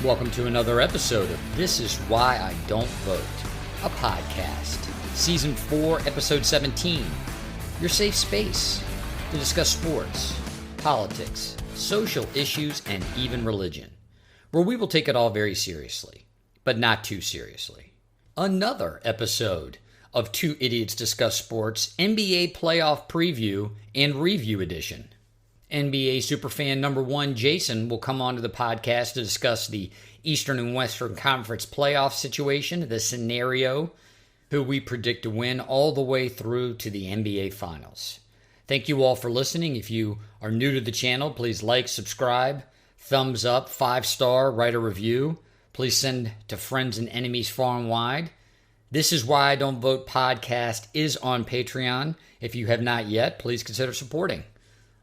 Welcome to another episode of This Is Why I Don't Vote, a podcast. Season 4, Episode 17. Your safe space to discuss sports, politics, social issues, and even religion, where we will take it all very seriously, but not too seriously. Another episode of Two Idiots Discuss Sports, NBA Playoff Preview and Review Edition. NBA Superfan number 1, Jason, will come on to the podcast to discuss the Eastern and Western Conference playoff situation, the scenario, who we predict to win all the way through to the NBA Finals. Thank you all for listening. If you are new to the channel, please like, subscribe, thumbs up, 5-star, write a review. Please send to friends and enemies far and wide. This Is Why I Don't Vote podcast is on Patreon. If you have not yet, please consider supporting.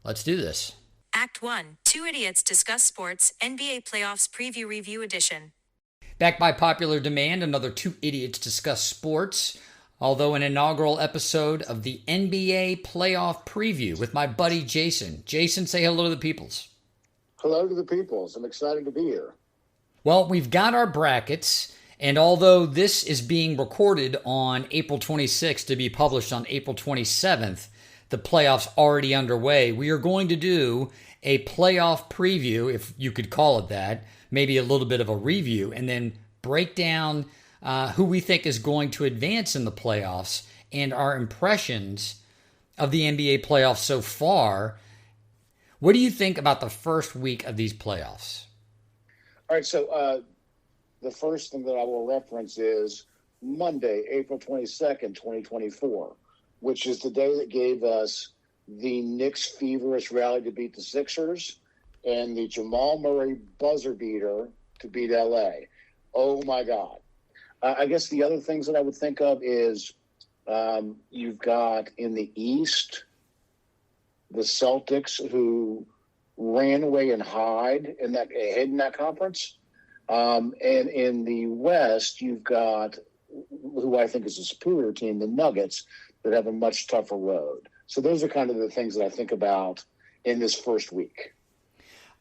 Let's do this. Act 1, Two Idiots Discuss Sports, NBA Playoffs Preview Review Edition. Back by popular demand, another Two Idiots Discuss Sports, although an inaugural episode of the NBA Playoff Preview with my buddy Jason. Jason, say hello to the peoples. Hello to the peoples. I'm excited to be here. Well, we've got our brackets, and although this is being recorded on April 26th to be published on April 27th, the playoffs already underway, we are going to do a playoff preview, if you could call it that, maybe a little bit of a review, and then break down who we think is going to advance in the playoffs and our impressions of the NBA playoffs so far. What do you think about the first week of these playoffs? All right, so the first thing that I will reference is Monday, April 22nd, 2024. Which is the day that gave us the Knicks' feverish rally to beat the Sixers and the Jamal Murray buzzer beater to beat L.A. Oh, my God. I guess the other things that I would think of is you've got in the East the Celtics, who ran away and hid in that conference. And in the West, you've got who I think is a superior team, the Nuggets, that have a much tougher road. So those are kind of the things that I think about in this first week.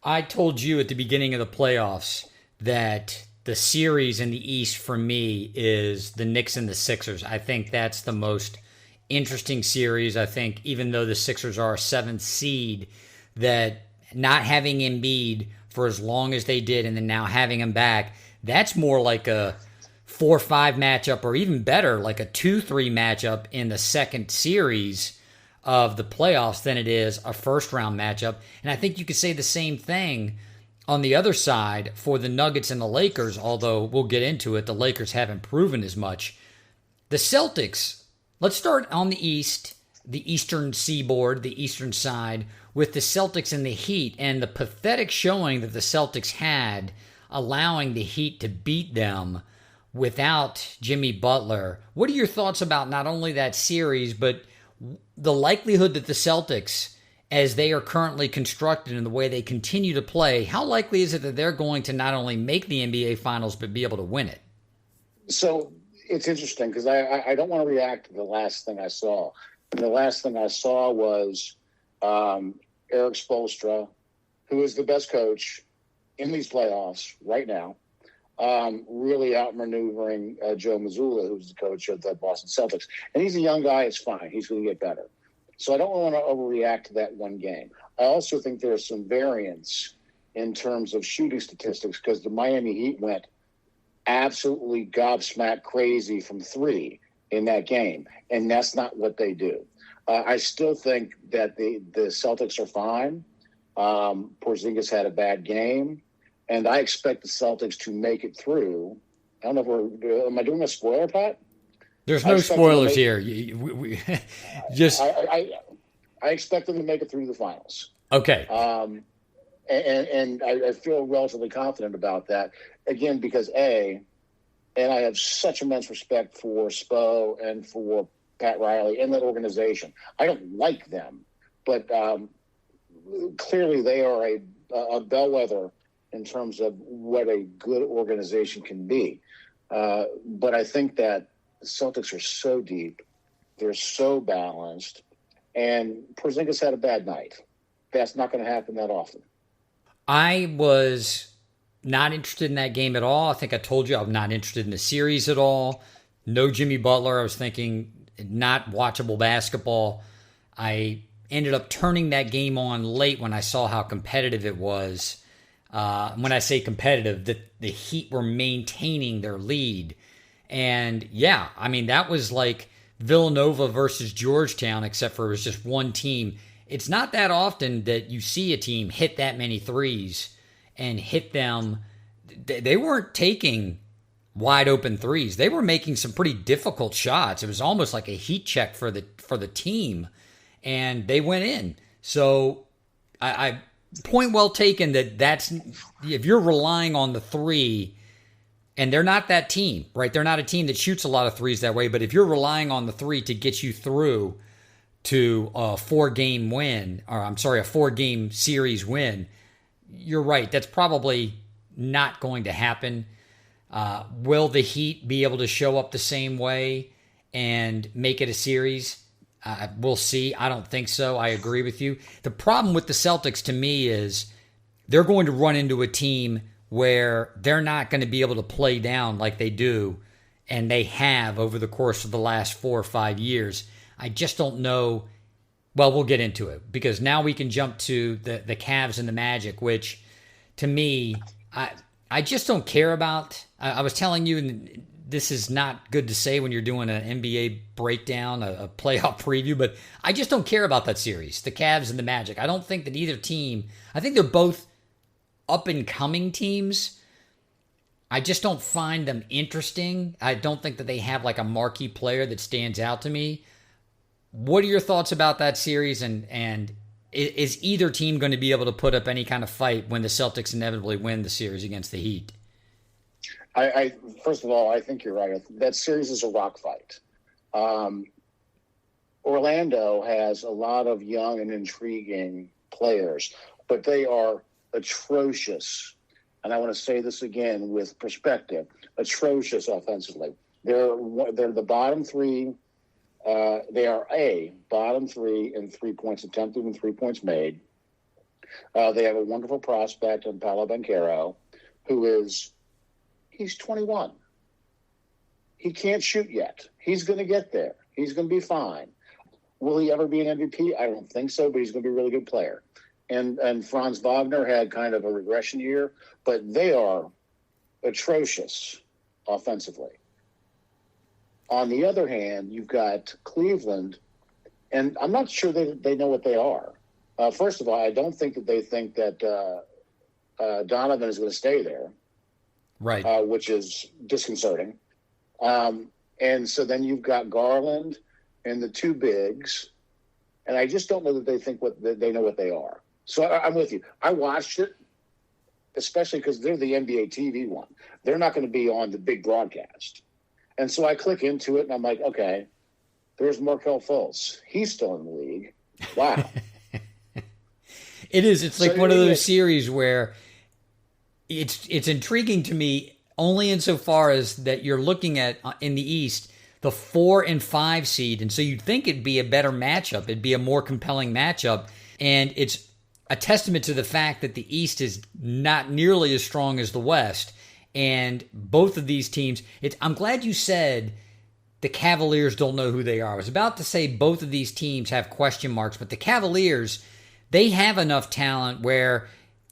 I told you at the beginning of the playoffs that the series in the East for me is the Knicks and the Sixers. I think that's the most interesting series. I think even though the Sixers are a 7th seed, that not having Embiid for as long as they did and then now having him back, that's more like a 4-5 matchup, or even better, like a 2-3 matchup in the second series of the playoffs than it is a first-round matchup. And I think you could say the same thing on the other side for the Nuggets and the Lakers, although we'll get into it. The Lakers haven't proven as much. The Celtics, let's start on the East, the Eastern Seaboard, the Eastern side, with the Celtics and the Heat, and the pathetic showing that the Celtics had, allowing the Heat to beat them without Jimmy Butler. What are your thoughts about not only that series, but the likelihood that the Celtics, as they are currently constructed and the way they continue to play, how likely is it that they're going to not only make the NBA Finals, but be able to win it? So it's interesting because I don't want to react to the last thing I saw. And the last thing I saw was Eric Spoelstra, who is the best coach in these playoffs right now, really outmaneuvering Joe Mazzulla, who's the coach of the Boston Celtics. And he's a young guy. It's fine. He's going to get better. So I don't want to overreact to that one game. I also think there's some variance in terms of shooting statistics because the Miami Heat went absolutely gobsmacked crazy from 3 in that game, and that's not what they do. I still think that the Celtics are fine. Porzingis had a bad game. And I expect the Celtics to make it through. I don't know if am I doing a spoiler, Pat? There's no spoilers here. Just I expect them to make it through the finals. Okay. And I feel relatively confident about that. Again, because and I have such immense respect for Spo and for Pat Riley and that organization. I don't like them, but clearly they are a bellwether in terms of what a good organization can be. But I think that the Celtics are so deep, they're so balanced, and Porzingis had a bad night. That's not going to happen that often. I was not interested in that game at all. I think I told you I'm not interested in the series at all. No Jimmy Butler. I was thinking not watchable basketball. I ended up turning that game on late when I saw how competitive it was. When I say competitive, the Heat were maintaining their lead. And yeah, I mean, that was like Villanova versus Georgetown, except for it was just one team. It's not that often that you see a team hit that many threes and hit them. They weren't taking wide open threes. They were making some pretty difficult shots. It was almost like a heat check for the team, and they went in. So I point well taken that's if you're relying on the three, and they're not that team, right? They're not a team that shoots a lot of threes that way, but if you're relying on the three to get you through to a 4-game win, or I'm sorry, a 4-game series win, you're right. That's probably not going to happen. Will the Heat be able to show up the same way and make it a series? We'll see. I don't think so. I agree with you. The problem with the Celtics to me is they're going to run into a team where they're not going to be able to play down like they do and they have over the course of the last 4 or 5 years. I just don't know. Well, we'll get into it because now we can jump to the Cavs and the Magic, which to me, I just don't care about. I was telling you, and this is not good to say when you're doing an NBA breakdown, a playoff preview, but I just don't care about that series, the Cavs and the Magic. I don't think that either team, I think they're both up-and-coming teams. I just don't find them interesting. I don't think that they have like a marquee player that stands out to me. What are your thoughts about that series, and is either team going to be able to put up any kind of fight when the Celtics inevitably win the series against the Heat? I first of all, I think you're right. That series is a rock fight. Orlando has a lot of young and intriguing players, but they are atrocious. And I want to say this again with perspective: atrocious offensively. They're the bottom three. They are bottom three in 3 points attempted and 3 points made. They have a wonderful prospect in Paolo Banchero, he's 21. He can't shoot yet. He's going to get there. He's going to be fine. Will he ever be an MVP? I don't think so, but he's going to be a really good player. And Franz Wagner had kind of a regression year, but they are atrocious offensively. On the other hand, you've got Cleveland, and I'm not sure they know what they are. First of all, I don't think that they think that Donovan is going to stay there, right? Which is disconcerting. And so then you've got Garland and the two bigs, and I just don't know that they think that they know what they are. So I'm with you. I watched it, especially because they're the NBA TV one. They're not going to be on the big broadcast. And so I click into it, and I'm like, okay, there's Markelle Fultz. He's still in the league. Wow. It is. It's like one of those series where it's intriguing to me only insofar as that you're looking at, in the East, the 4 and 5 seed. And so you'd think it'd be a better matchup. It'd be a more compelling matchup. And it's a testament to the fact that the East is not nearly as strong as the West. And both of these teams, I'm glad you said the Cavaliers don't know who they are. I was about to say both of these teams have question marks, but the Cavaliers, they have enough talent where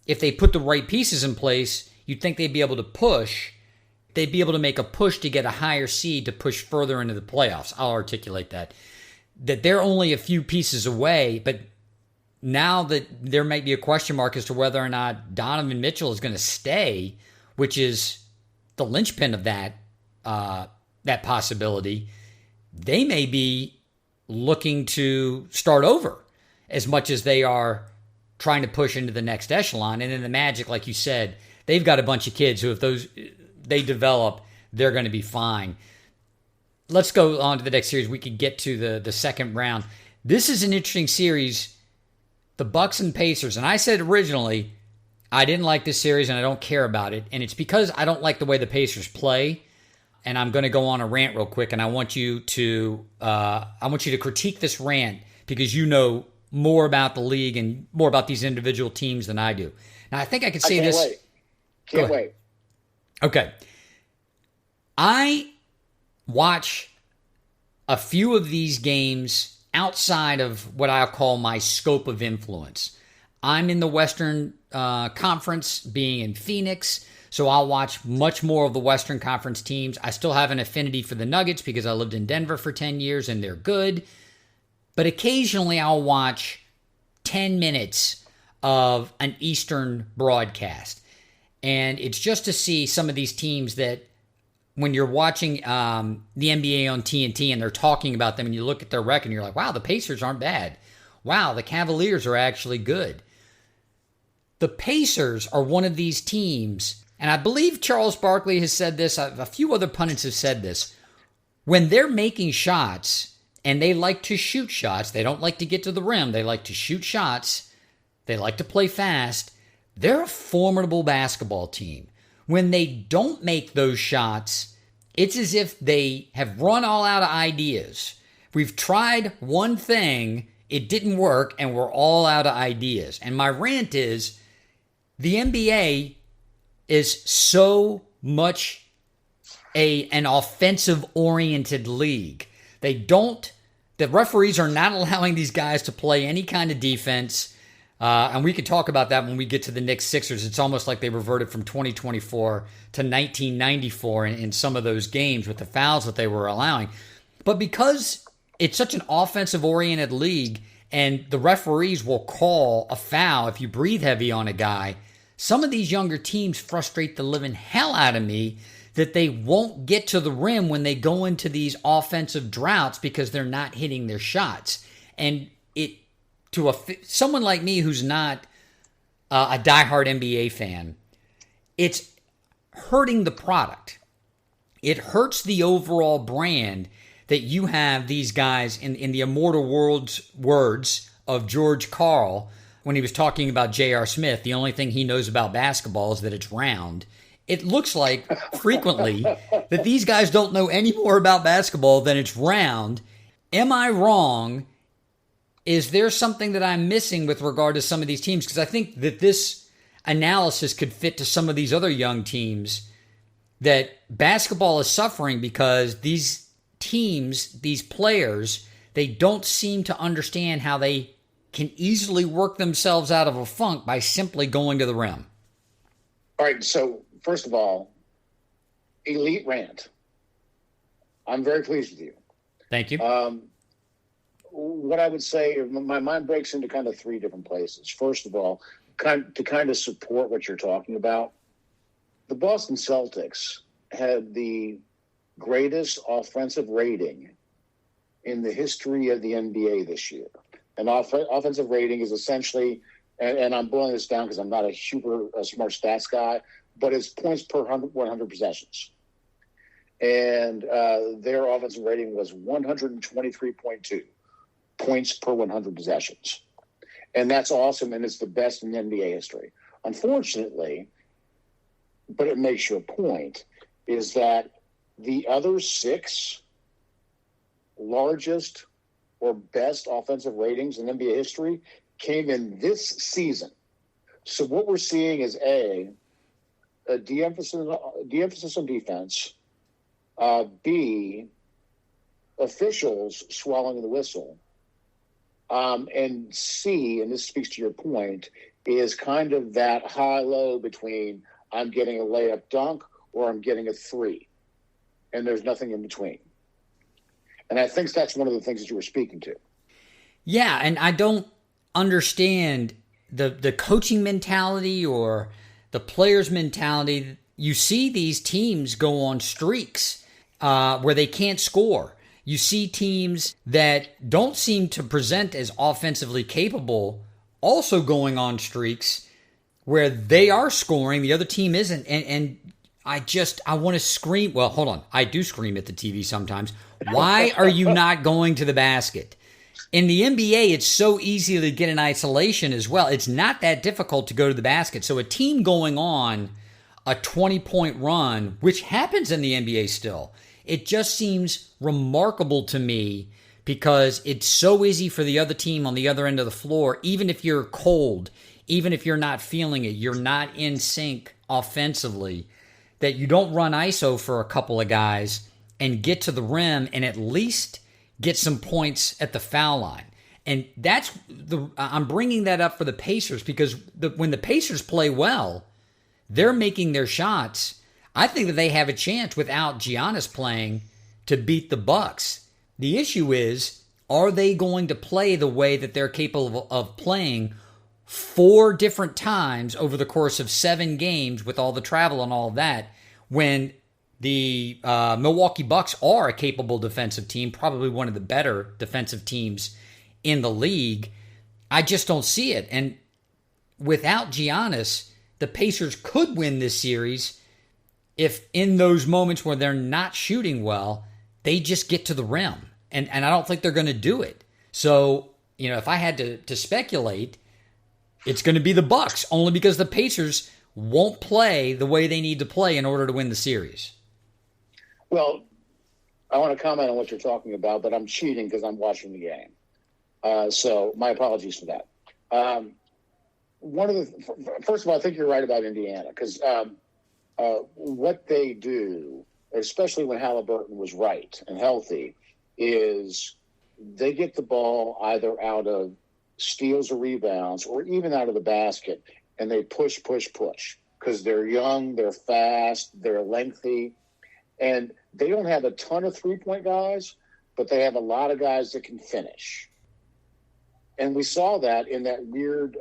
if they put the right pieces in place, you'd think they'd be able to push. They'd be able to make a push to get a higher seed to push further into the playoffs. I'll articulate that. That they're only a few pieces away, but now that there might be a question mark as to whether or not Donovan Mitchell is going to stay, which is the linchpin of that possibility, they may be looking to start over as much as they are trying to push into the next echelon. And then the Magic, like you said, they've got a bunch of kids who, if they develop, they're going to be fine. Let's go on to the next series. We could get to the second round. This is an interesting series. The Bucks and Pacers. And I said originally, I didn't like this series and I don't care about it. And it's because I don't like the way the Pacers play. And I'm going to go on a rant real quick. And I want you to critique this rant because you know more about the league and more about these individual teams than I do. Now, I think I could say this. Wait. Can't wait. Okay. I watch a few of these games outside of what I'll call my scope of influence. I'm in the Western Conference, being in Phoenix, so I'll watch much more of the Western Conference teams. I still have an affinity for the Nuggets because I lived in Denver for 10 years and they're good. But occasionally I'll watch 10 minutes of an Eastern broadcast. And it's just to see some of these teams that when you're watching the NBA on TNT and they're talking about them and you look at their record and you're like, wow, the Pacers aren't bad. Wow, the Cavaliers are actually good. The Pacers are one of these teams, and I believe Charles Barkley has said this, a few other pundits have said this. When they're making shots, and they like to shoot shots, they don't like to get to the rim, they like to shoot shots, they like to play fast, they're a formidable basketball team. When they don't make those shots, it's as if they have run all out of ideas. We've tried one thing, it didn't work, and we're all out of ideas. And my rant is, the NBA is so much an offensive-oriented league. The referees are not allowing these guys to play any kind of defense. And we could talk about that when we get to the Knicks Sixers. It's almost like they reverted from 2024 to 1994 in some of those games with the fouls that they were allowing. But because it's such an offensive-oriented league and the referees will call a foul if you breathe heavy on a guy, some of these younger teams frustrate the living hell out of me that they won't get to the rim when they go into these offensive droughts because they're not hitting their shots. And someone like me who's not a diehard NBA fan, it's hurting the product. It hurts the overall brand that you have these guys in the immortal words of George Karl when he was talking about J.R. Smith. The only thing he knows about basketball is that it's round. It looks like frequently that these guys don't know any more about basketball than it's round. Am I wrong? Is there something that I'm missing with regard to some of these teams? Because I think that this analysis could fit to some of these other young teams, that basketball is suffering because these teams, these players, they don't seem to understand how they can easily work themselves out of a funk by simply going to the rim. All right, so first of all, elite rant. I'm very pleased with you. Thank you. What I would say, my mind breaks into kind of three different places. First of all, to kind of support what you're talking about, the Boston Celtics had the greatest offensive rating in the history of the NBA this year. An offensive rating is essentially, and I'm boiling this down because I'm not a super smart stats guy, but it's points per 100 possessions. And their offensive rating was 123.2 points per 100 possessions. And that's awesome, and it's the best in NBA history. Unfortunately, but it makes your point, is that the other six largest or best offensive ratings in NBA history came in this season. So what we're seeing is a de-emphasis on defense, B, officials swallowing the whistle, and C, and this speaks to your point, is kind of that high-low between I'm getting a layup dunk or I'm getting a three, and there's nothing in between. And I think that's one of the things that you were speaking to. Yeah, and I don't understand the coaching mentality or the players' mentality. You see these teams go on streaks where they can't score. You see teams that don't seem to present as offensively capable also going on streaks where they are scoring, the other team isn't. And I want to scream. Well, hold on. I do scream at the TV sometimes. Why are you not going to the basket? In the NBA, it's so easy to get in isolation as well. It's not that difficult to go to the basket. So a team going on a 20-point run, which happens in the NBA still, it just seems remarkable to me because it's so easy for the other team on the other end of the floor, even if you're cold, even if you're not feeling it, you're not in sync offensively that you don't run ISO for a couple of guys and get to the rim and at least get some points at the foul line. And I'm bringing that up for the Pacers because when the Pacers play well, they're making their shots. I think that they have a chance without Giannis playing to beat the Bucks. The issue is, are they going to play the way that they're capable of playing 4 different times over the course of 7 games with all the travel and all that, when the Milwaukee Bucks are a capable defensive team, probably one of the better defensive teams in the league? I just don't see it. And without Giannis, the Pacers could win this series if in those moments where they're not shooting well, they just get to the rim. And I don't think they're going to do it. So, if I had to speculate, it's going to be the Bucks, only because the Pacers won't play the way they need to play in order to win the series. Well, I want to comment on what you're talking about, but I'm cheating because I'm watching the game. So my apologies for that. First of all, I think you're right about Indiana because what they do, especially when Halliburton was right and healthy, is they get the ball either out of steals or rebounds or even out of the basket, and they push because they're young, they're fast, they're lengthy, and they don't have a ton of three-point guys, but they have a lot of guys that can finish. And we saw that in that weird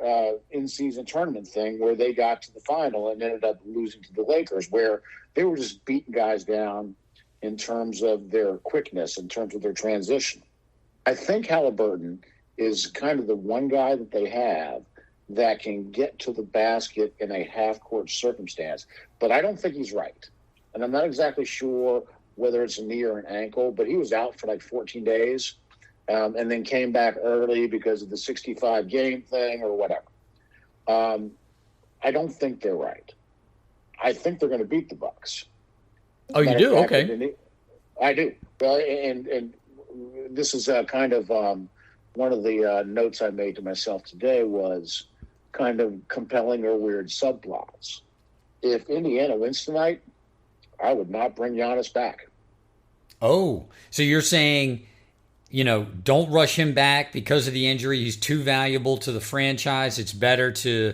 in-season tournament thing where they got to the final and ended up losing to the Lakers, where they were just beating guys down in terms of their quickness, in terms of their transition. I think Halliburton is kind of the one guy that they have that can get to the basket in a half-court circumstance. But I don't think he's right. And I'm not exactly sure whether it's a knee or an ankle, but he was out for like 14 days. And then came back early because of the 65-game thing or whatever. I don't think they're right. I think they're going to beat the Bucks. Oh, you do? Okay. I do. And this is kind of one of the notes I made to myself today was kind of compelling or weird subplots. If Indiana wins tonight, I would not bring Giannis back. Oh, so you're saying, don't rush him back because of the injury. He's too valuable to the franchise. It's better to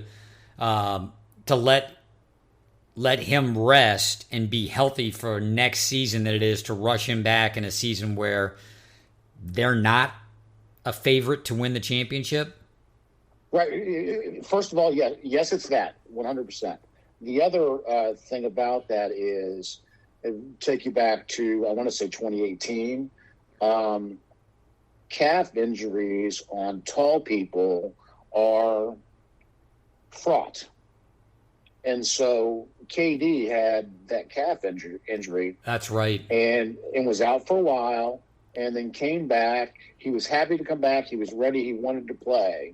let him rest and be healthy for next season than it is to rush him back in a season where they're not a favorite to win the championship? Right. First of all, yes, it's that 100%. The other thing about that is take you back to, I want to say 2018. Calf injuries on tall people are fraught. And so KD had that calf injury. That's right. And was out for a while and then came back. He was happy to come back. He was ready. He wanted to play.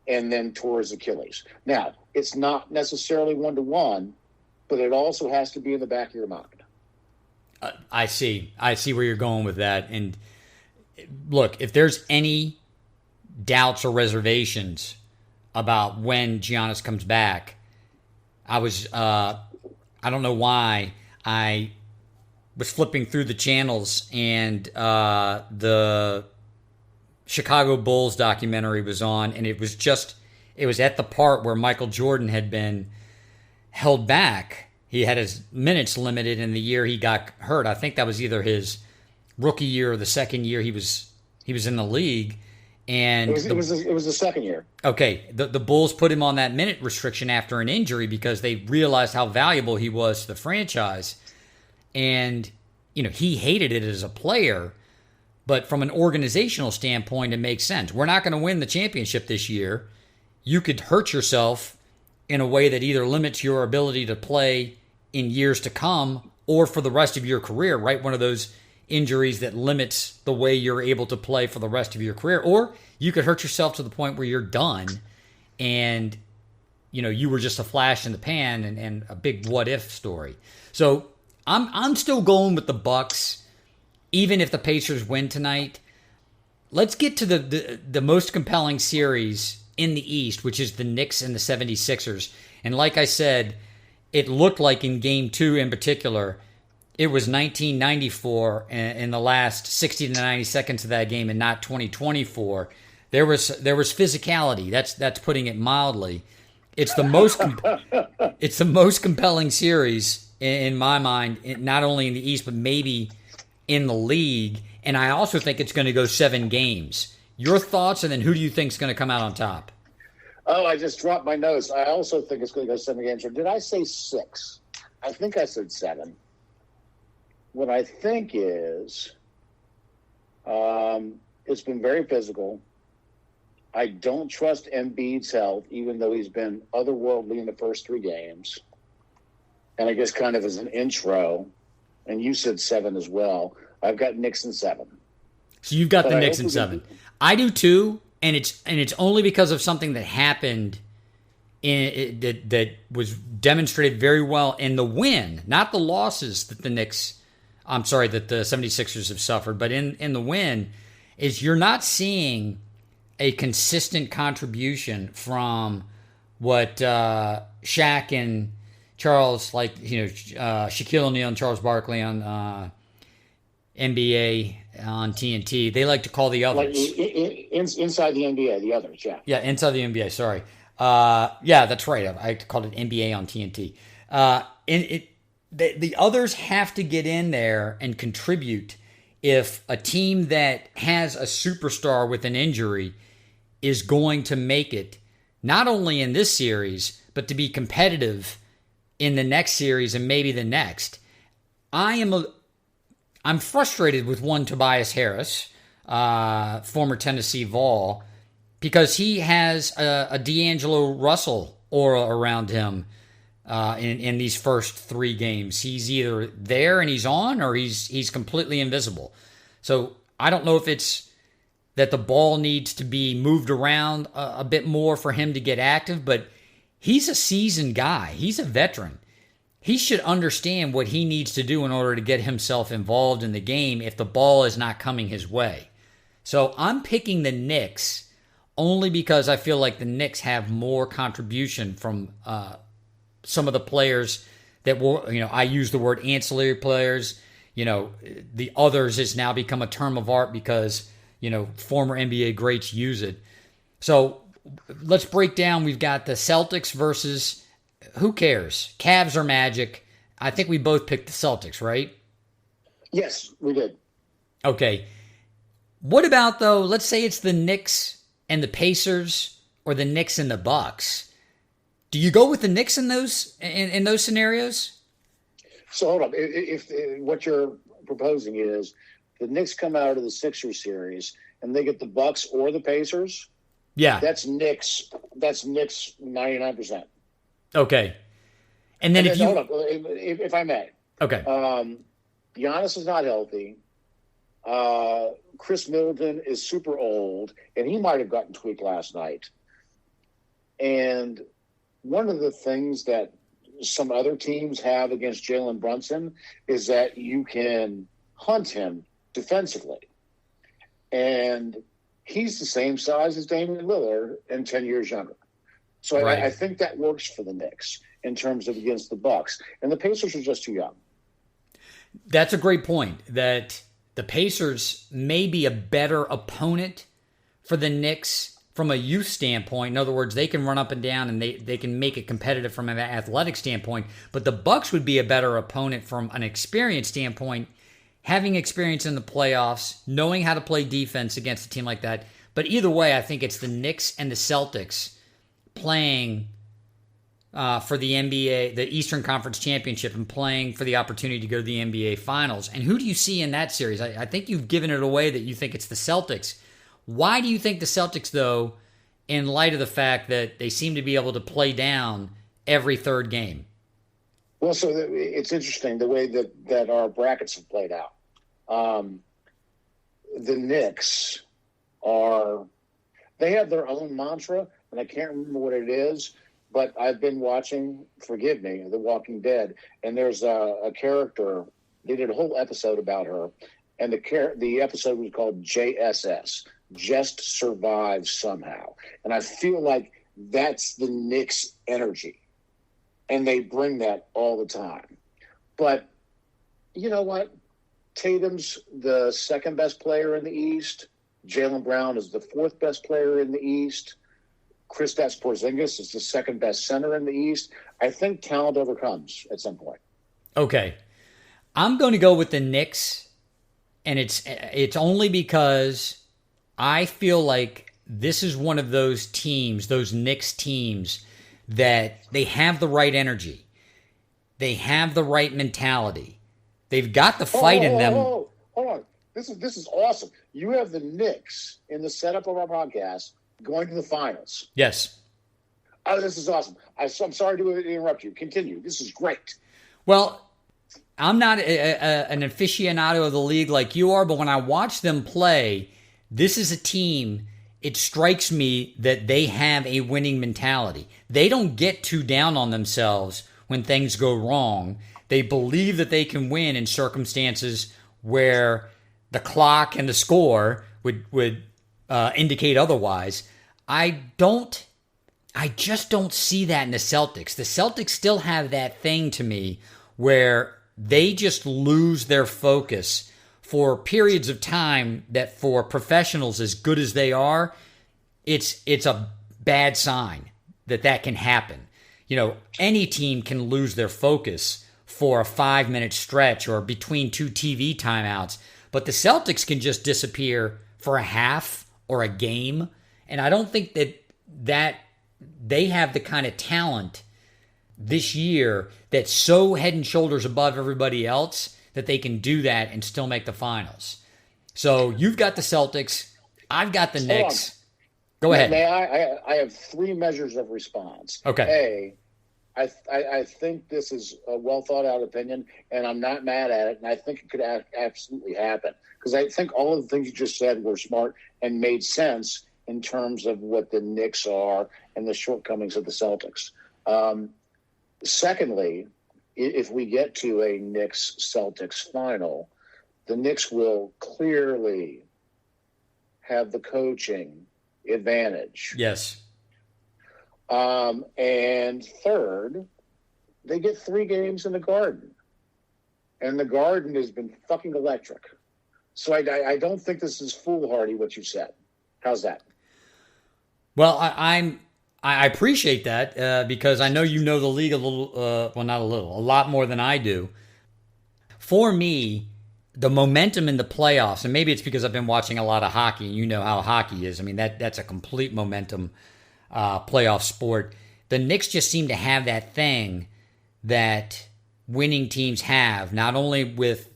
And then tore his Achilles. Now, it's not necessarily 1-to-1, but it also has to be in the back of your mind. I see where you're going with that. And look, if there's any doubts or reservations about when Giannis comes back, I don't know why, I was flipping through the channels and the Chicago Bulls documentary was on, and it was at the part where Michael Jordan had been held back. He had his minutes limited in the year he got hurt. I think that was either his rookie year or the second year he was in the league. And it was the second year. Okay, the Bulls put him on that minute restriction after an injury because they realized how valuable he was to the franchise. And, he hated it as a player, but from an organizational standpoint, it makes sense. We're not going to win the championship this year. You could hurt yourself in a way that either limits your ability to play in years to come or for the rest of your career, right? One of those injuries that limits the way you're able to play for the rest of your career. Or you could hurt yourself to the point where you're done and, you were just a flash in the pan and a big what-if story. So I'm still going with the Bucks, even if the Pacers win tonight. Let's get to the most compelling series in the East, which is the Knicks and the 76ers. And like I said, it looked like in Game 2 in particular, it was 1994 in the last 60 to 90 seconds of that game and not 2024. There was physicality. That's putting it mildly. It's the most compelling series in my mind, not only in the East but maybe in the league. And I also think it's going to go 7 games. Your thoughts, and then who do you think is going to come out on top? Oh, I just dropped my notes. I also think it's going to go 7 games. Or did I say 6? I think I said 7. What I think is it's been very physical. I don't trust Embiid's health, even though he's been otherworldly in the first 3 games. And I guess kind of as an intro, and you said 7 as well, I've got Knicks in 7. So you've got the Knicks in 7. I do too, and it's only because of something that happened that was demonstrated very well in the win, not the losses that the 76ers have suffered, but in the win, is you're not seeing a consistent contribution from what Shaq and Charles, Shaquille O'Neal and Charles Barkley on NBA on TNT. They like to call the others. Inside the NBA, the others, yeah. Yeah, inside the NBA, sorry. Yeah, that's right. I called it NBA on TNT. The others have to get in there and contribute if a team that has a superstar with an injury is going to make it, not only in this series, but to be competitive in the next series and maybe the next. I'm frustrated with one Tobias Harris, former Tennessee Vol, because he has a D'Angelo Russell aura around him in these first 3 games. He's either there and he's on, or he's completely invisible. So I don't know if it's that the ball needs to be moved around a bit more for him to get active, but he's a seasoned guy. He's a veteran. He should understand what he needs to do in order to get himself involved in the game if the ball is not coming his way. So I'm picking the Knicks only because I feel like the Knicks have more contribution from some of the players that were, I use the word ancillary players. The others has now become a term of art because, former NBA greats use it. So let's break down. We've got the Celtics versus, who cares? Cavs or Magic? I think we both picked the Celtics, right? Yes, we did. Okay. What about, though, let's say it's the Knicks and the Pacers or the Knicks and the Bucks. Do you go with the Knicks in those scenarios? So hold on. If what you're proposing is the Knicks come out of the Sixers series and they get the Bucks or the Pacers, yeah, that's Knicks. That's Knicks 99%. Okay. And then hold on, if I may. Okay. Giannis is not healthy. Chris Middleton is super old, and he might have gotten tweaked last night. And one of the things that some other teams have against Jalen Brunson is that you can hunt him defensively. And he's the same size as Damian Lillard and 10 years younger. So right. I think that works for the Knicks in terms of against the Bucks. And the Pacers are just too young. That's a great point, that the Pacers may be a better opponent for the Knicks from a youth standpoint. In other words, they can run up and down and they can make it competitive from an athletic standpoint. But the Bucks would be a better opponent from an experience standpoint, having experience in the playoffs, knowing how to play defense against a team like that. But either way, I think it's the Knicks and the Celtics playing for the NBA, the Eastern Conference Championship, and playing for the opportunity to go to the NBA Finals. And who do you see in that series? I think you've given it away that you think it's the Celtics. Why do you think the Celtics, though, in light of the fact that they seem to be able to play down every third game? Well, so it's interesting the way that our brackets have played out. The Knicks they have their own mantra, and I can't remember what it is, but I've been watching, forgive me, The Walking Dead, and there's a character, they did a whole episode about her, and the episode was called JSS, Just Survive Somehow. And I feel like that's the Knicks' energy. and they bring that all the time. But you know what? Tatum's the second best player in the East. Jaylen Brown is the fourth best player in the East. Kristaps Porzingis is the second best center in the East. I think talent overcomes at some point. Okay. I'm going to go with the Knicks, and it's only because I feel like this is one of those teams, those Knicks teams, that they have the right energy. They have the right mentality. They've got the fight in them. Hold on. This is awesome. You have the Knicks in the setup of our podcast going to the finals. Yes. Oh, this is awesome. I'm sorry to interrupt you. Continue. This is great. Well, I'm not an aficionado of the league like you are, but when I watch them play, this is a team, it strikes me that they have a winning mentality. They don't get too down on themselves when things go wrong. They believe that they can win in circumstances where the clock and the score would indicate otherwise. I just don't see that in the Celtics. The Celtics still have that thing to me where they just lose their focus for periods of time that for professionals as good as they are, it's a bad sign that can happen. You know, any team can lose their focus for a 5-minute stretch or between two TV timeouts, but the Celtics can just disappear for a half or a game, and I don't think that they have the kind of talent this year that's so head and shoulders above everybody else that they can do that and still make the finals. So you've got the Celtics. I've got the Knicks. Go ahead. I have three measures of response. Okay. I think this is a well thought out opinion, and I'm not mad at it, and I think it could absolutely happen because I think all of the things you just said were smart and made sense in terms of what the Knicks are and the shortcomings of the Celtics. Secondly, if we get to a Knicks-Celtics final, the Knicks will clearly have the coaching advantage. Yes. And third, they get 3 games in the Garden. And the Garden has been fucking electric. So I don't think this is foolhardy what you said. How's that? Well, I appreciate that because I know you know the league a little, well, not a little, a lot more than I do. For me, the momentum in the playoffs, and maybe it's because I've been watching a lot of hockey, and you know how hockey is. I mean, that's a complete momentum playoff sport. The Knicks just seem to have that thing that winning teams have, not only with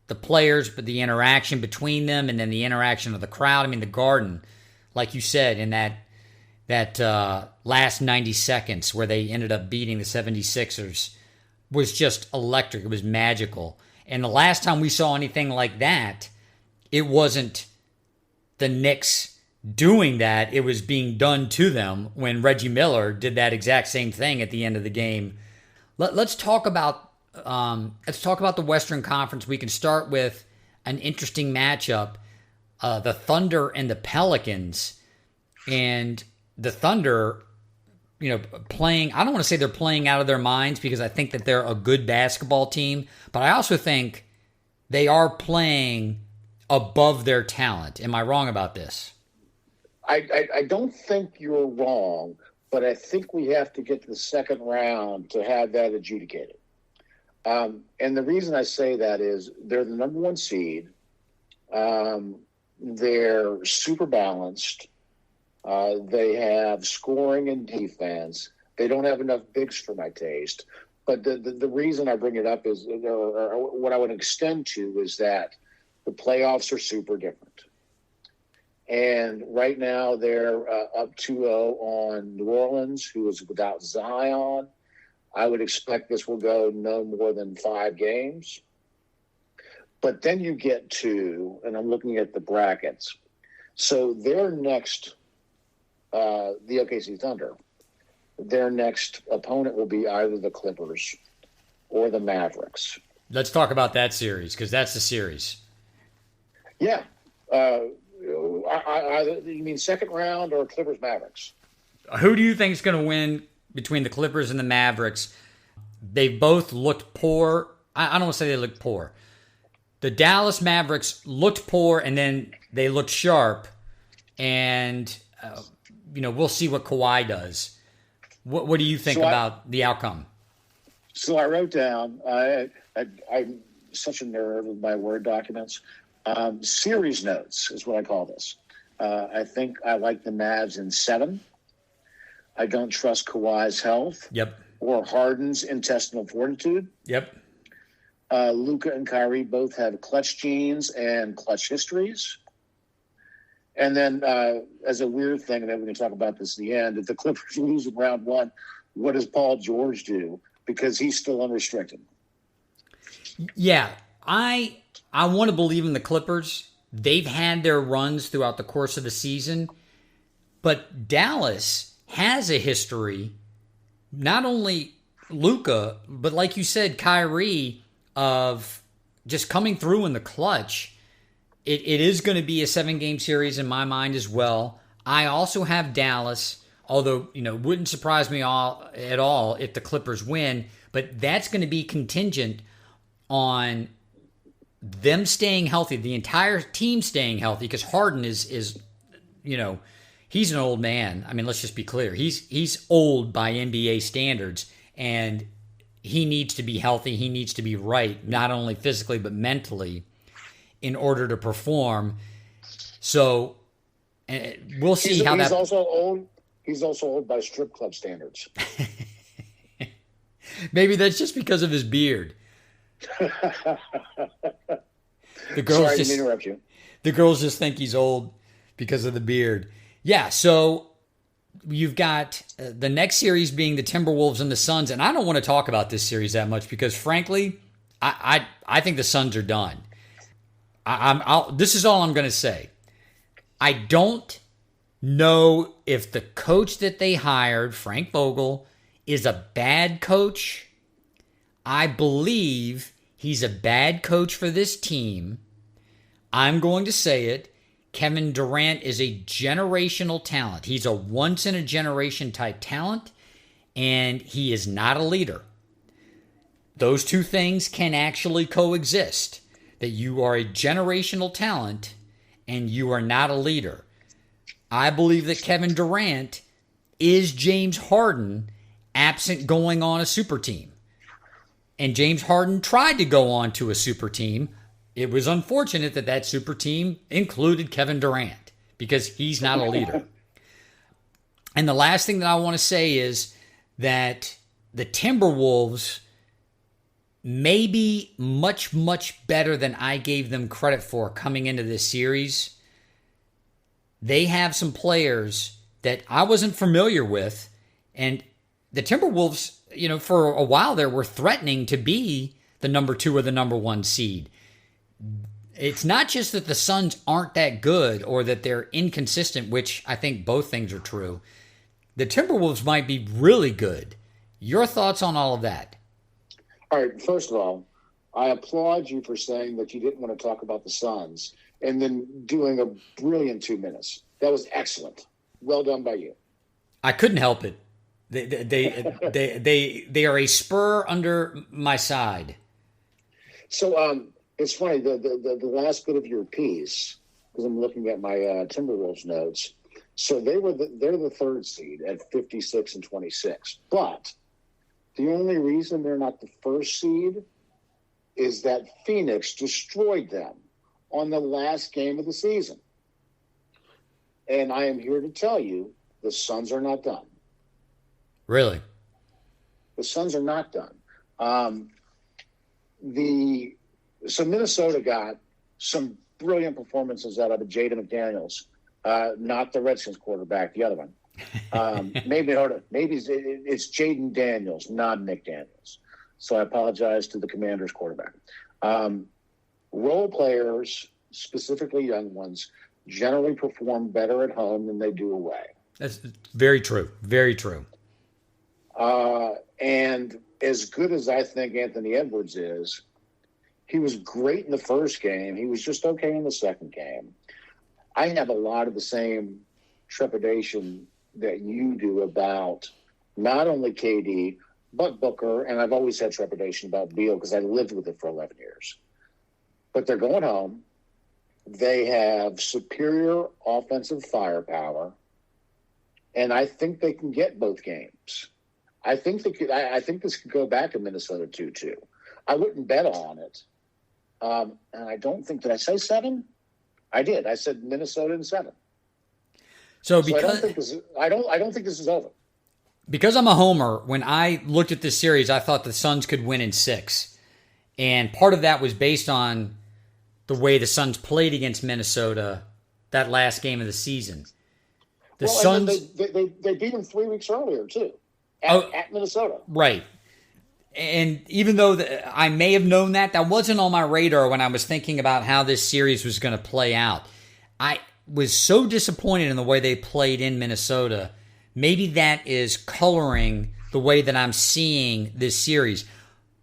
the players, but the interaction between them and then the interaction of the crowd. I mean, the Garden, like you said, in that last 90 seconds where they ended up beating the 76ers was just electric. It was magical. And the last time we saw anything like that, it wasn't the Knicks doing that. It was being done to them when Reggie Miller did that exact same thing at the end of the game. Let's talk about the Western Conference. We can start with an interesting matchup, the Thunder and the Pelicans. And the Thunder, playing, I don't want to say they're playing out of their minds because I think that they're a good basketball team, but I also think they are playing above their talent. Am I wrong about this? I don't think you're wrong, but I think we have to get to the second round to have that adjudicated. And the reason I say that is they're the number 1 seed. They're super balanced. They have scoring and defense. They don't have enough bigs for my taste. But the reason I bring it up is, or what I would extend to, is that the playoffs are super different. And right now they're up 2-0 on New Orleans, who is without Zion. I would expect this will go no more than 5 games. But then you get to, and I'm looking at the brackets. So their next, the OKC Thunder, their next opponent will be either the Clippers or the Mavericks. Let's talk about that series, because that's the series. Yeah. You mean second round or Clippers Mavericks? Who do you think is going to win between the Clippers and the Mavericks? they both looked poor. I don't want to say they looked poor. The Dallas Mavericks looked poor, and then they looked sharp. And, we'll see what Kawhi does. What do you think about the outcome? So I wrote down, I'm such a nerd with my Word documents. Series notes is what I call this. I think I like the Mavs in 7. I don't trust Kawhi's health. Yep. Or Harden's intestinal fortitude. Yep. Luka and Kyrie both have clutch genes and clutch histories. And then as a weird thing, and then we can talk about this at the end, if the Clippers lose in round 1, what does Paul George do? Because he's still unrestricted. Yeah, I want to believe in the Clippers. They've had their runs throughout the course of the season, but Dallas has a history, not only Luka, but like you said, Kyrie, of just coming through in the clutch. It is going to be a 7-game series in my mind as well. I also have Dallas, although, wouldn't surprise me at all if the Clippers win, but that's going to be contingent on them staying healthy, the entire team staying healthy, because Harden is he's an old man. I mean, let's just be clear. He's old by NBA standards, and he needs to be healthy. He needs to be right, not only physically but mentally, in order to perform. So we'll see how that. He's also old. He's also old by strip club standards. Maybe that's just because of his beard. The girls Sorry, I didn't interrupt you. The girls just think he's old because of the beard. Yeah, so you've got the next series being the Timberwolves and the Suns, and I don't want to talk about this series that much because, frankly, I think the Suns are done. This is all I'm going to say. I don't know if the coach that they hired, Frank Vogel, is a bad coach. I believe he's a bad coach for this team. I'm going to say it. Kevin Durant is a generational talent. He's a once-in-a-generation type talent, and he is not a leader. Those two things can actually coexist. That you are a generational talent and you are not a leader. I believe that Kevin Durant is James Harden absent going on a super team. And James Harden tried to go on to a super team. It was unfortunate that super team included Kevin Durant because he's not a leader. And the last thing that I want to say is that the Timberwolves may be much, much better than I gave them credit for coming into this series. They have some players that I wasn't familiar with, and the Timberwolves, for a while there were threatening to be the number 2 or the number 1 seed. It's not just that the Suns aren't that good or that they're inconsistent, which I think both things are true. The Timberwolves might be really good. Your thoughts on all of that? All right, first of all, I applaud you for saying that you didn't want to talk about the Suns and then doing a brilliant 2 minutes. That was excellent. Well done by you. I couldn't help it. They are a spur under my side. So it's funny, the last bit of your piece, because I'm looking at my Timberwolves notes. So they're the 3rd seed at 56 and 26. But the only reason they're not the 1st seed is that Phoenix destroyed them on the last game of the season. And I am here to tell you the Suns are not done. Really? The Suns are not done. So Minnesota got some brilliant performances out of Jaden McDaniels, not the Redskins quarterback, the other one. Maybe it's Jaden Daniels, not Nick Daniels. So I apologize to the Commanders quarterback. Role players, specifically young ones, generally perform better at home than they do away. That's very true. Very true. And as good as I think Anthony Edwards is, he was great in the first game. He was just okay in the second game. I have a lot of the same trepidation that you do about not only KD, but Booker, and I've always had trepidation about Beal because I lived with it for 11 years. But they're going home. They have superior offensive firepower, and I think they can get both games. I think I think this could go back to Minnesota 2-2. I wouldn't bet on it. And I don't think, did I say 7? I did. I said Minnesota in 7. So because I don't think this is over. Because I'm a homer, when I looked at this series, I thought the Suns could win in 6. And part of that was based on the way the Suns played against Minnesota that last game of the season. The Suns, they beat them 3 weeks earlier too, at Minnesota. Right. And even though I may have known that wasn't on my radar when I was thinking about how this series was going to play out. I was so disappointed in the way they played in Minnesota. Maybe that is coloring the way that I'm seeing this series.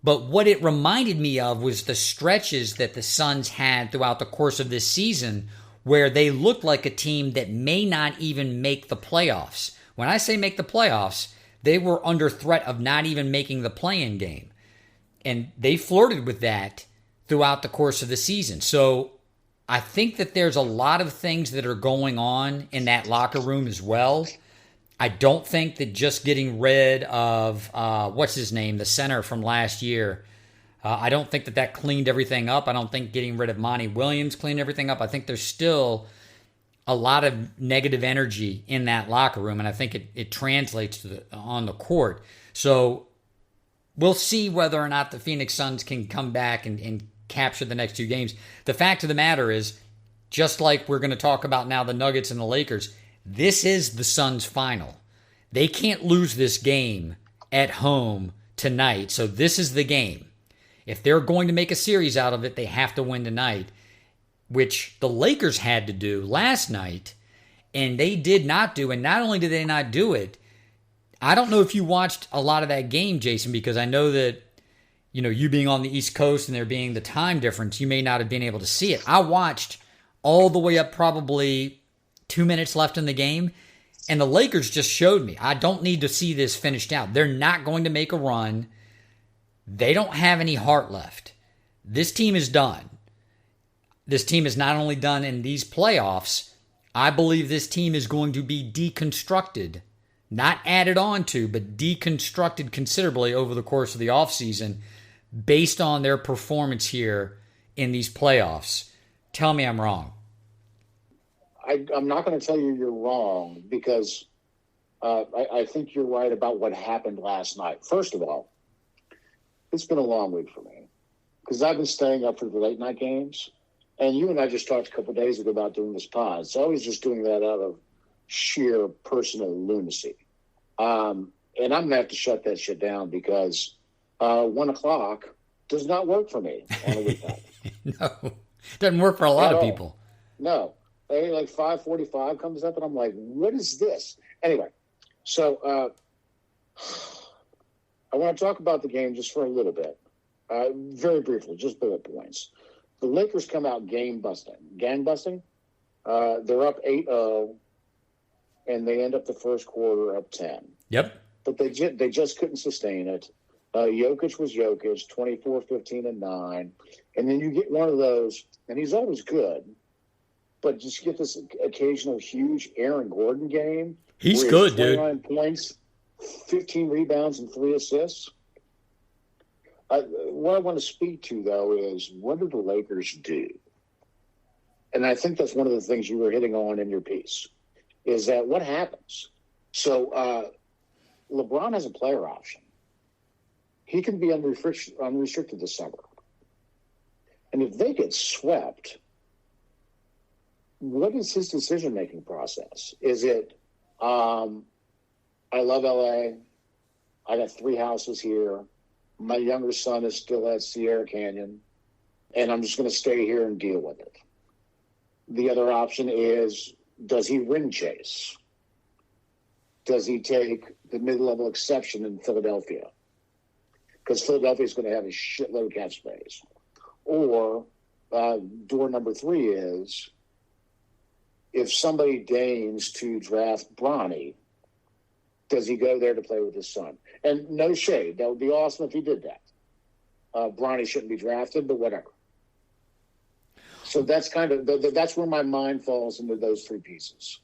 But what it reminded me of was the stretches that the Suns had throughout the course of this season where they looked like a team that may not even make the playoffs. When I say make the playoffs, they were under threat of not even making the play-in game. And they flirted with that throughout the course of the season. So I think that there's a lot of things that are going on in that locker room as well. I don't think that just getting rid of, what's his name, the center from last year, I don't think that cleaned everything up. I don't think getting rid of Monty Williams cleaned everything up. I think there's still a lot of negative energy in that locker room, and I think it translates on the court. So we'll see whether or not the Phoenix Suns can come back and capture the next 2 games. The fact of the matter is, just like we're going to talk about now the Nuggets and the Lakers, this is the Suns' final. They can't lose this game at home tonight, so this is the game. If they're going to make a series out of it, they have to win tonight, which the Lakers had to do last night, and they did not do. And not only did they not do it, I don't know if you watched a lot of that game, Jason, because I know that, you being on the East Coast and there being the time difference, you may not have been able to see it. I watched all the way up probably 2 minutes left in the game, and the Lakers just showed me, I don't need to see this finished out. They're not going to make a run. They don't have any heart left. This team is done. This team is not only done in these playoffs, I believe this team is going to be deconstructed, not added on to, but deconstructed considerably over the course of the offseason based on their performance here in these playoffs. Tell me I'm wrong. I'm not going to tell you you're wrong because I think you're right about what happened last night. First of all, it's been a long week for me because I've been staying up for the late night games. And you and I just talked a couple of days ago about doing this pod. So I was just doing that out of sheer personal lunacy. And I'm going to have to shut that shit down because 1 o'clock does not work for me on a weeknight. No, doesn't work for a lot of people. No. Hey, like 5:45 comes up and I'm like, what is this? Anyway, so I want to talk about the game just for a little bit. Very briefly, just bullet points. The Lakers come out gangbusting. They're up 8-0, and they end up the first quarter up 10. Yep. But they just couldn't sustain it. Jokic was Jokic, 24, 15, and 9. And then you get one of those, and he's always good, but just get this occasional huge Aaron Gordon game. He's good, 29 dude. points, 15 rebounds, and 3 assists. What I want to speak to, though, is what do the Lakers do? And I think that's one of the things you were hitting on in your piece, is that what happens? So LeBron has a player option. He can be unrestricted this summer. And if they get swept, what is his decision-making process? Is it, I love L.A., I got 3 houses here, my younger son is still at Sierra Canyon, and I'm just going to stay here and deal with it. The other option is, does he ring chase? Does he take the mid-level exception in Philadelphia? Because Philadelphia is going to have a shitload of cap space. Or door number 3 is, if somebody deigns to draft Bronny, does he go there to play with his son? And no shade. That would be awesome if he did that. Bronny shouldn't be drafted, but whatever. So that's kind of that's where my mind falls into those three pieces.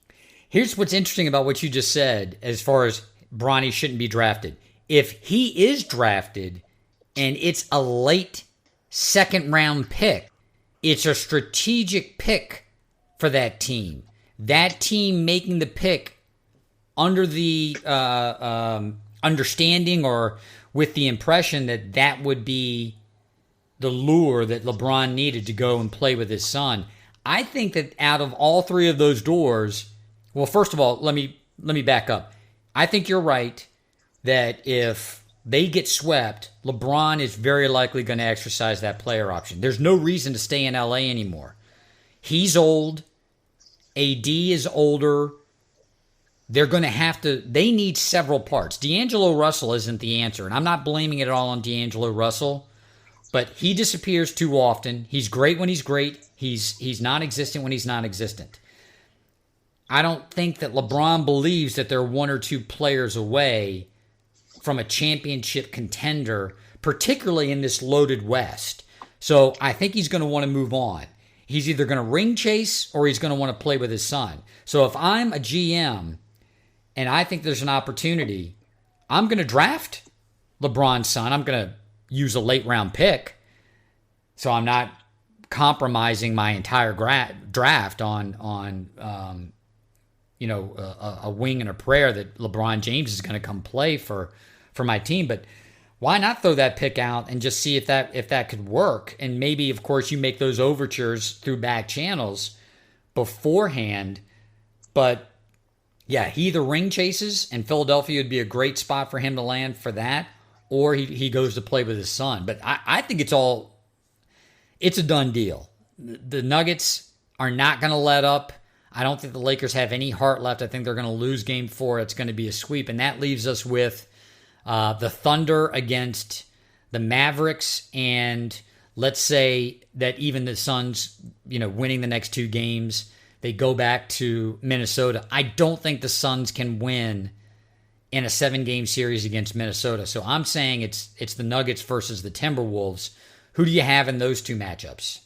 Here's what's interesting about what you just said as far as Bronny shouldn't be drafted. If he is drafted and it's a late second round pick, it's a strategic pick for that team. That team making the pick under the understanding or with the impression that that would be the lure that LeBron needed to go and play with his son. I think that out of all three of those doors, well, first of all, let me back up. I think you're right that if they get swept, LeBron is very likely going to exercise that player option. There's no reason to stay in LA anymore. He's old. AD is older. They're going to have to, they need several parts. D'Angelo Russell isn't the answer, and I'm not blaming it all on D'Angelo Russell, but he disappears too often. He's great when he's great. He's non-existent when he's non-existent. I don't think that LeBron believes that they're one or two players away from a championship contender, particularly in this loaded West. So I think he's going to want to move on. He's either going to ring chase or he's going to want to play with his son. So if I'm a GM and I think there's an opportunity, I'm going to draft LeBron's son. I'm going to use a late round pick. So I'm not compromising my entire draft on a wing and a prayer that LeBron James is going to come play for my team. But why not throw that pick out and just see if that could work? And maybe, of course, you make those overtures through back channels beforehand. But yeah, he either ring chases, and Philadelphia would be a great spot for him to land for that, or he goes to play with his son. But I think it's a done deal. The Nuggets are not going to let up. I don't think the Lakers have any heart left. I think they're going to lose game 4. It's going to be a sweep. And that leaves us with the Thunder against the Mavericks. And let's say that even the Suns, winning the next 2 games, they go back to Minnesota. I don't think the Suns can win in a 7-game series against Minnesota. So I'm saying it's the Nuggets versus the Timberwolves. Who do you have in those 2 matchups?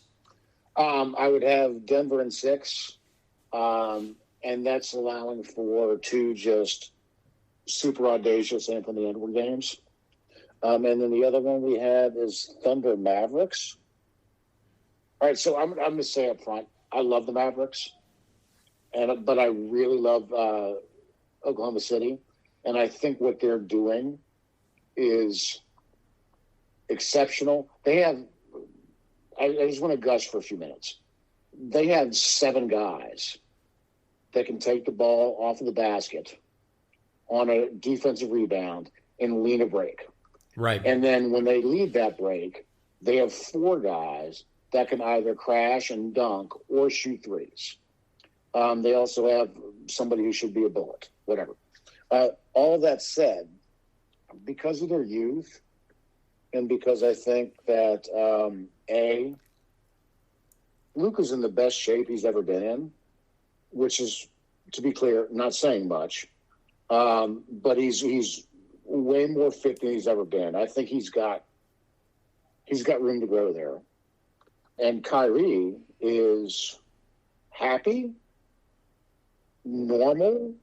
I would have Denver in 6. And that's allowing for 2 just super audacious Anthony Edwards games. And then the other one we have is Thunder Mavericks. All right, so I'm going to say up front, I love the Mavericks, but I really love Oklahoma City. And I think what they're doing is exceptional. They have, I just want to gush for a few minutes. They have 7 guys that can take the ball off of the basket on a defensive rebound and lean a break. Right. And then when they lead that break, they have 4 guys that can either crash and dunk or shoot threes. They also have somebody who should be a bullet, whatever. All that said, because of their youth and because I think that, Luka's in the best shape he's ever been in, which is, to be clear, not saying much. But he's way more fit than he's ever been. I think he's got room to grow there. And Kyrie is happy, normal,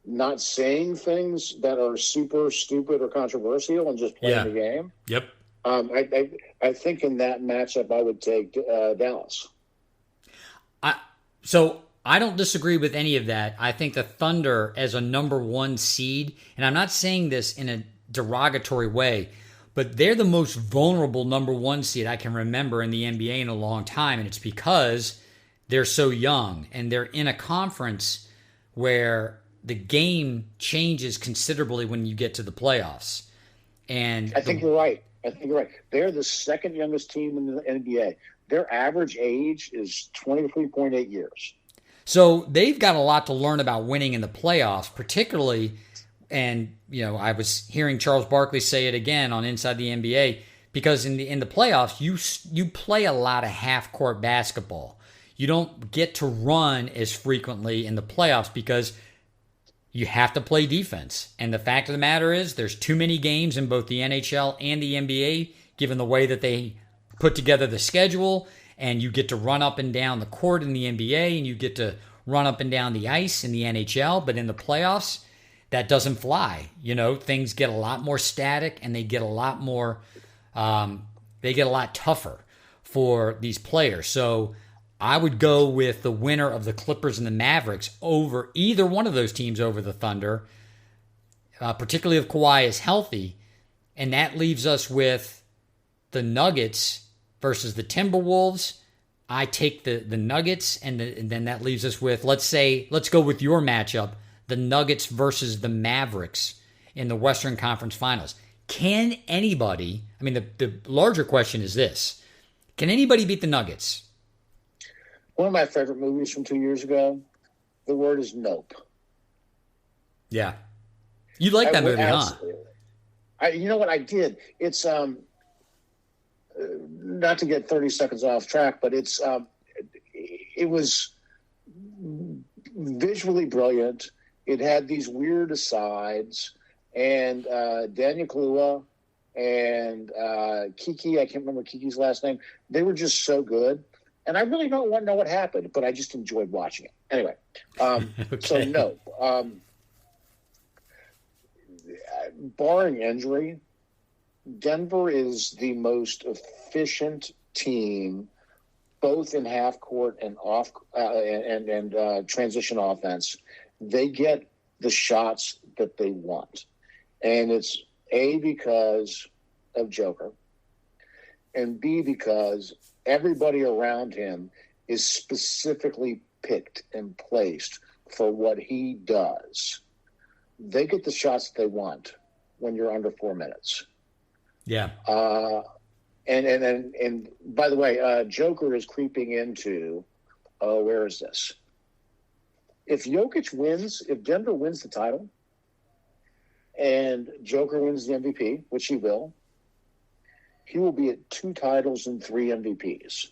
not saying things that are super stupid or controversial, and just playing the game. Yep. I think in that matchup I would take Dallas. So I don't disagree with any of that. I think the Thunder as a number 1 seed, and I'm not saying this in a derogatory way, but they're the most vulnerable number 1 seed I can remember in the NBA in a long time, and it's because they're so young and they're in a conference where the game changes considerably when you get to the playoffs. And I think you're right. They're the second youngest team in the NBA. Their average age is 23.8 years. So they've got a lot to learn about winning in the playoffs, particularly, and I was hearing Charles Barkley say it again on Inside the NBA, because in the playoffs you play a lot of half-court basketball. You don't get to run as frequently in the playoffs because you have to play defense. And the fact of the matter is there's too many games in both the NHL and the NBA, given the way that they put together the schedule, and you get to run up and down the court in the NBA, and you get to run up and down the ice in the NHL, but in the playoffs, that doesn't fly. Things get a lot more static, and they get a lot more, they get a lot tougher for these players. So I would go with the winner of the Clippers and the Mavericks over either one of those teams over the Thunder, particularly if Kawhi is healthy. And that leaves us with the Nuggets versus the Timberwolves. I take the Nuggets, and then that leaves us with, let's go with your matchup, the Nuggets versus the Mavericks in the Western Conference Finals. Can anybody, the larger question is this, can anybody beat the Nuggets? One of my favorite movies from 2 years ago, the word is Nope. Yeah. You like that movie, huh? You know what I did? It's not to get 30 seconds off track, but it was visually brilliant. It had these weird asides, and Daniel Kaluuya and Kiki, I can't remember Kiki's last name. They were just so good. And I really don't want to know what happened, but I just enjoyed watching it. Anyway, okay. So no. Barring injury, Denver is the most efficient team, both in half court and off and transition offense. They get the shots that they want, and it's A, because of Joker, and B, because everybody around him is specifically picked and placed for what he does. They get the shots they want when you're under 4 minutes. Yeah. And by the way, Joker is creeping into, where is this? If Denver wins the title and Joker wins the MVP, which he will be at 2 titles and 3 MVPs.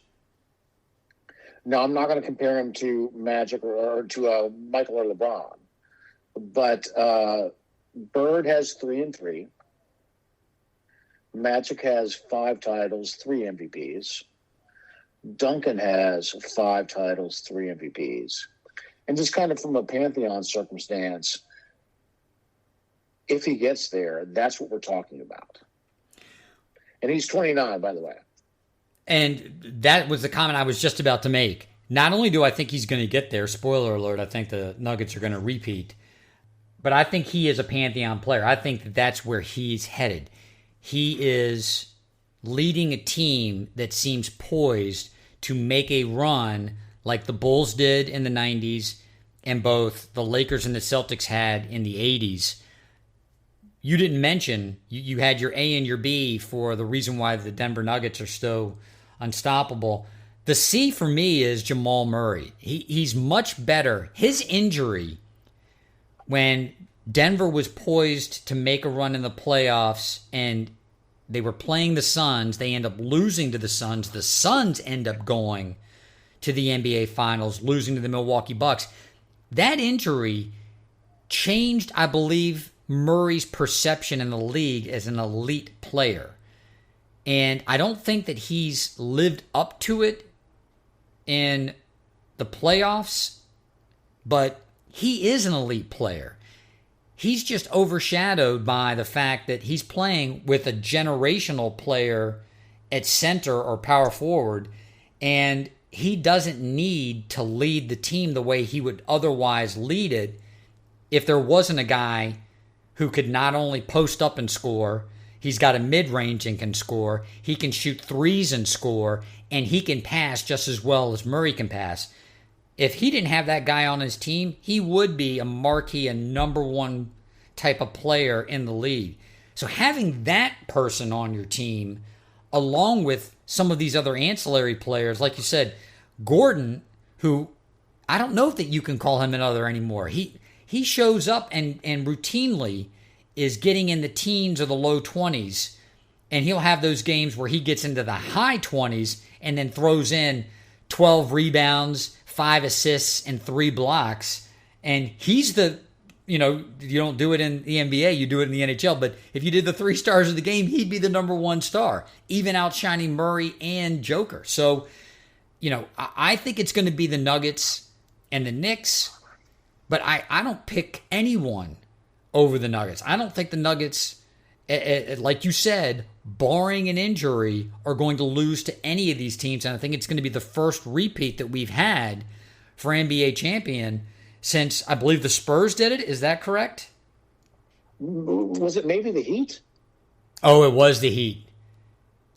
Now, I'm not going to compare him to Magic or to Michael or LeBron, but Bird has 3 and 3. Magic has 5 titles, 3 MVPs. Duncan has 5 titles, 3 MVPs. And just kind of from a pantheon circumstance, if he gets there, that's what we're talking about. And he's 29, by the way. And that was the comment I was just about to make. Not only do I think he's going to get there, spoiler alert, I think the Nuggets are going to repeat, but I think he is a pantheon player. I think that that's where he's headed. He is leading a team that seems poised to make a run like the Bulls did in the 90s and both the Lakers and the Celtics had in the 80s. You didn't mention, you had your A and your B for the reason why the Denver Nuggets are so unstoppable. The C for me is Jamal Murray. He's much better. His injury, when Denver was poised to make a run in the playoffs and they were playing the Suns, they end up losing to the Suns. The Suns end up going to the NBA Finals, losing to the Milwaukee Bucks. That injury changed, I believe, Murray's perception in the league as an elite player. And I don't think that he's lived up to it in the playoffs, but he is an elite player. He's just overshadowed by the fact that he's playing with a generational player at center or power forward, and he doesn't need to lead the team the way he would otherwise lead it if there wasn't a guy who could not only post up and score, he's got a mid-range and can score, he can shoot threes and score, and he can pass just as well as Murray can pass. If he didn't have that guy on his team, he would be a marquee, a number one type of player in the league. So having that person on your team, along with some of these other ancillary players, like you said, Gordon, who I don't know that you can call him another anymore. He shows up and routinely is getting in the teens or the low 20s, and he'll have those games where he gets into the high 20s and then throws in 12 rebounds, 5 assists, and 3 blocks. And he's the you don't do it in the NBA, you do it in the NHL. But if you did the 3 stars of the game, he'd be the number 1 star, even outshining Murray and Joker. So, I think it's going to be the Nuggets and the Knicks, but I don't pick anyone over the Nuggets. I don't think the Nuggets, like you said, barring an injury, are going to lose to any of these teams. And I think it's going to be the first repeat that we've had for NBA champion since, I believe, the Spurs did it. Is that correct? Was it maybe the Heat? Oh, it was the Heat.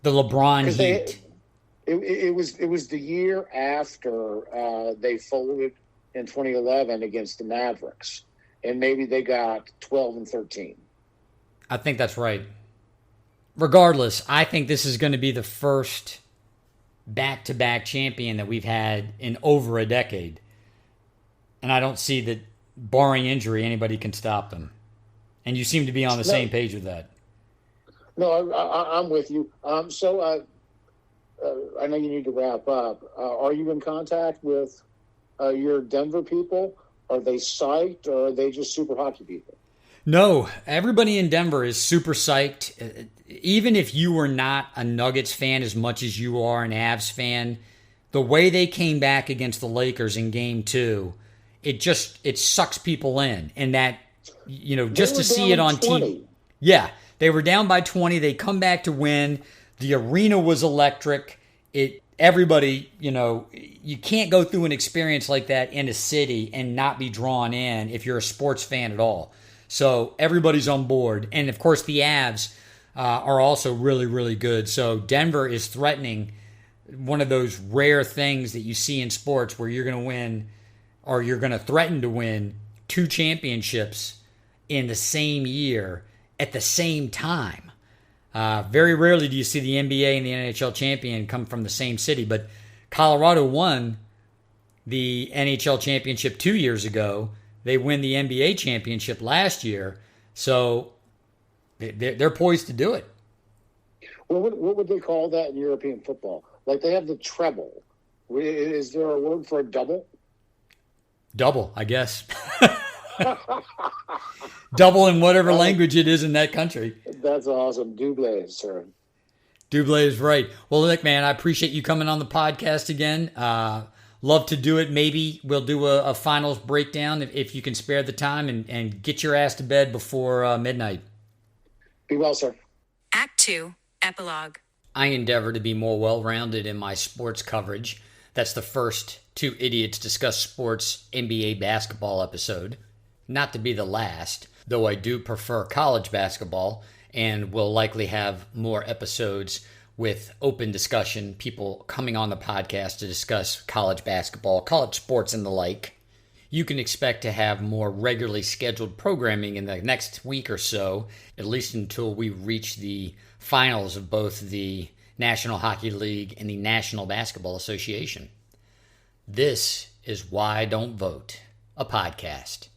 The LeBron Heat. It was the year after they folded in 2011 against the Mavericks. And maybe they got 12 and 13. I think that's right. Regardless, I think this is going to be the first back-to-back champion that we've had in over a decade. And I don't see that, barring injury, anybody can stop them. And you seem to be on the same page with that. No, I'm with you. So I know you need to wrap up. Are you in contact with your Denver people? Are they psyched, or are they just super hockey people? No, everybody in Denver is super psyched. Even if you were not a Nuggets fan as much as you are an Avs fan, the way they came back against the Lakers in Game 2, it sucks people in. And that, just to see it on TV. Yeah, they were down by 20. They come back to win. The arena was electric. Everybody, you can't go through an experience like that in a city and not be drawn in if you're a sports fan at all. So everybody's on board. And, of course, the Avs are also really, really good. So Denver is threatening one of those rare things that you see in sports where you're going to win, or you're going to threaten to win, 2 championships in the same year at the same time. Very rarely do you see the NBA and the NHL champion come from the same city, but Colorado won the NHL championship 2 years ago. They win the NBA championship last year, so they're poised to do it. What would they call that in European football? Like, they have the treble. Is there a word for a double? Double, I guess. Double in whatever language it is in that country. That's awesome. Double, sir. Double is right. Well, look, man, I appreciate you coming on the podcast again. Love to do it. Maybe we'll do a finals breakdown if you can spare the time, and get your ass to bed before midnight. Be well, sir. Act 2, Epilogue. I endeavor to be more well-rounded in my sports coverage. That's the first Two Idiots Discuss Sports NBA basketball episode. Not to be the last, though I do prefer college basketball, and will likely have more episodes with open discussion, people coming on the podcast to discuss college basketball, college sports, and the like. You can expect to have more regularly scheduled programming in the next week or so, at least until we reach the finals of both the National Hockey League and the National Basketball Association. This is Why Don't Vote, a podcast.